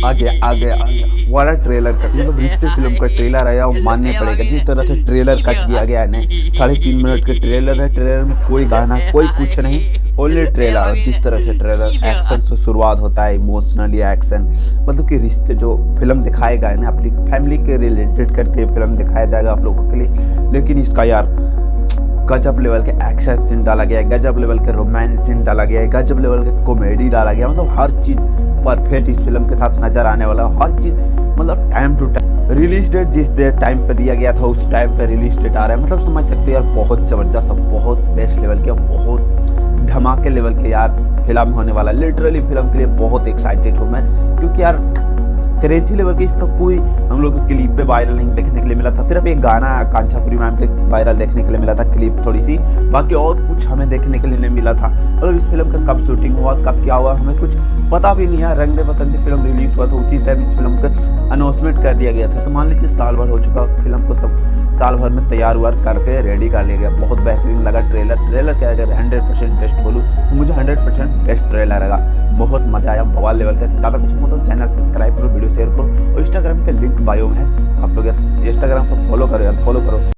आ गया आ गया आ गया वाला ट्रेलर कट, मतलब रिश्ते फिल्म का ट्रेलर आया वो मानने पड़ेगा। जिस तरह से ट्रेलर कट दिया गया है ना, 3.5 मिनट के ट्रेलर है। ट्रेलर में कोई गाना कोई कुछ नहीं, ओनली ट्रेलर। और जिस तरह से ट्रेलर एक्शन से शुरुआत होता है, इमोशनली एक्शन, मतलब कि रिश्ते जो फिल्म दिखाए गए ना अपनी फैमिली के रिलेटेड करके फिल्म दिखाया जाएगा आप लोगों के लिए। लेकिन इसका यार गजब लेवल के एक्शन सीन डाला गया है, गजब लेवल के रोमांस सीन डाला गया है, गजब लेवल के कॉमेडी डाला गया, मतलब हर चीज परफेक्ट इस फिल्म के साथ नजर आने वाला है। हर चीज मतलब time to time, release date जिस टाइम पे दिया गया था उस टाइम पे रिलीज डेट आ रहा है। मतलब समझ सकते हो यार, बहुत जबरदस्त, बहुत बेस्ट लेवल के, बहुत धमाके लेवल के यार फिल्म होने वाला है। लिटरली फिल्म के लिए बहुत एक्साइटेड हूँ मैं, क्योंकि यार क्रेजी लेवल के इसका कोई हम लोग को क्लिप पे वायरल नहीं देखने के लिए मिला था। सिर्फ एक गाना कांचापुरी मैम के वायरल देखने के लिए मिला था, क्लिप थोड़ी सी, बाकी और कुछ हमें देखने के लिए नहीं मिला था। मतलब इस फिल्म का कब शूटिंग हुआ, कब क्या हुआ, हमें कुछ पता भी नहीं है। रंग दे बसंती फिल्म रिलीज हुआ था उसी टाइम इस फिल्म का अनाउंसमेंट कर दिया गया था। तो मान लीजिए साल भर हो चुका, फिल्म को सब साल भर में तैयार हुआ करके रेडी कर लिया गया। बहुत बेहतरीन लगा ट्रेलर क्या अगर 100% बेस्ट बोलूँ तो मुझे 100% बेस्ट ट्रेलर लगा। बहुत मजा आया, बवाल लेवल का। ज़्यादा कुछ मतलब चैनल सब्सक्राइब करो, वीडियो शेयर करो, और इंस्टाग्राम के लिंक बायो में है। आप लोग इंस्टाग्राम को फॉलो करो यार, फॉलो करो।